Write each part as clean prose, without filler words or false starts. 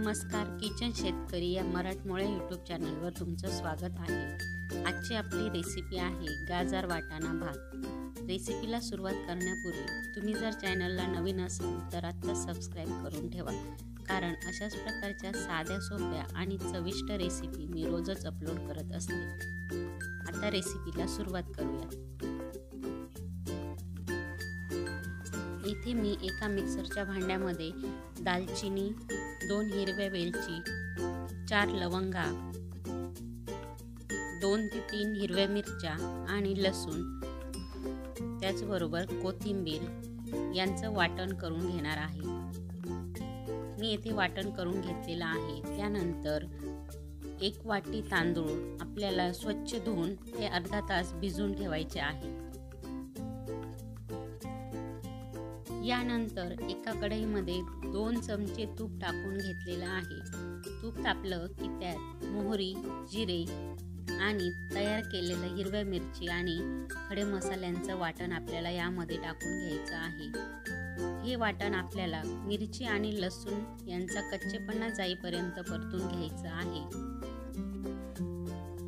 नमस्कार, किचन शेतकरी या मराठमोळ्या यूट्यूब चॅनलवर तुमचं स्वागत आहे। आजची आपली रेसिपी आहे गाजर वाटाणा भात। रेसिपीला सुरुवात करण्यापूर्वी तुम्ही जर चॅनलला नवीन असाल तर आता सबस्क्राईब करून ठेवा, कारण अशाच प्रकारच्या साध्या सोप्या आणि चविष्ट रेसिपी मी रोजच अपलोड करत असते। आता रेसिपीला सुरुवात करूया। इथे मी एका मिक्सरच्या भांड्यामध्ये दालचिनी, 2 हिरव्या वेलची, 4 लवंगा, 2 ते 3 हिरव्या मिरच्या आणि लसूण, त्याचबरोबर कोथिंबीर यांचं वाटण करून घेणार आहे। मी येथे वाटण करून घेतलेलं आहे। त्यानंतर 1 वाटी तांदूळ आपल्याला स्वच्छ धुवून ते अर्धा तास भिजवून ठेवायचे आहे। यानंतर एका कढईमध्ये 2 चमचे तूप टाकून घेतलेलं आहे। तूप तापलं की त्यात मोहरी, जिरे आणि तयार केलेलं हिरव्या मिरची आणि खडे मसाल्यांचं वाटण आपल्याला यामध्ये टाकून घ्यायचं आहे। हे वाटण आपल्याला मिरची आणि लसूण यांचा कच्चेपणा जाईपर्यंत परतून घ्यायचं आहे।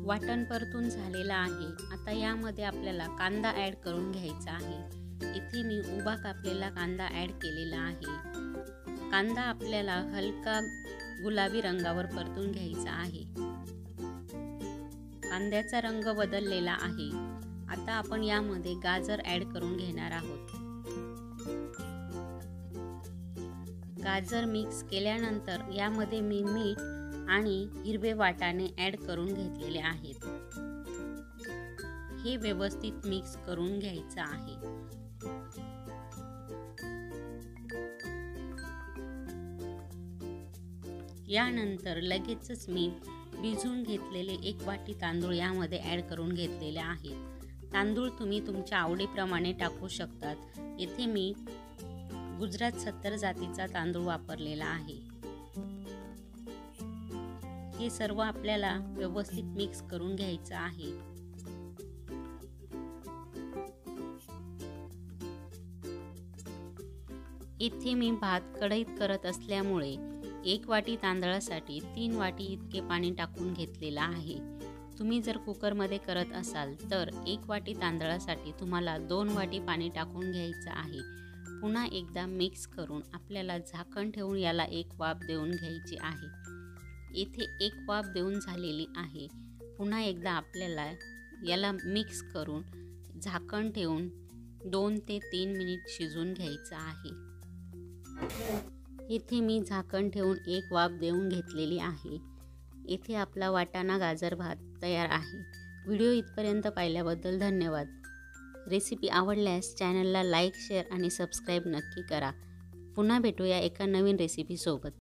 वाटण परतून झालेलं आहे। आता यामध्ये आपल्याला कांदा ॲड करून घ्यायचा आहे। इथे मी उभा कापलेला कांदा ॲड केलेला आहे। कांदा आपल्याला हलका गुलाबी रंगावर परतून घ्यायचा आहे। कांद्याचा रंग बदललेला आहे। आता आपण यामध्ये गाजर ॲड करून घेणार आहोत। गाजर मिक्स केल्यानंतर यामध्ये मी मीठ आणि हिरवे वाटाणे ॲड करून घेतलेले आहेत। हे व्यवस्थित मिक्स करून घ्यायचं आहे। यानंतर लगेचच मी भिजवून घेतलेले 1 वाटी तांदूळ यामध्ये ॲड करून घेतलेले आहेत। तांदूळ तुम्ही तुमच्या आवडीप्रमाणे टाकू शकतात। येथे मी गुजरात 70 जातीचा तांदूळ वापरलेला आहे। हे सर्व आपल्याला व्यवस्थित मिक्स करून घ्यायचं आहे। इथे मी भात कढईत करत असल्यामुळे 1 वाटी तांदळासाठी 3 वाटी इतके पाणी टाकून घेतलेलं आहे। तुम्ही जर कुकरमध्ये करत असाल तर 1 वाटी तांदळासाठी तुम्हाला 2 वाटी पाणी टाकून घ्यायचं आहे। पुन्हा एकदा मिक्स करून आपल्याला झाकण ठेवून याला 1 वाफ देऊन घ्यायची आहे। इथे 1 वाफ देऊन झालेली आहे। पुन्हा एकदा आपल्याला याला मिक्स करून झाकण ठेवून 2 ते 3 मिनिट शिजवून घ्यायचं आहे। इथे मी झाकण ठेवून 1 वाफ देऊन घेतलेली आहे। इथे आपला वाटाणा गाजर भात तयार आहे। व्हिडिओ इथपर्यंत पाहिल्याबद्दल धन्यवाद। रेसिपी आवडल्यास चॅनलला लाईक, शेअर आणि सबस्क्राईब नक्की करा। पुन्हा भेटूया एका नवीन रेसिपीसोबत।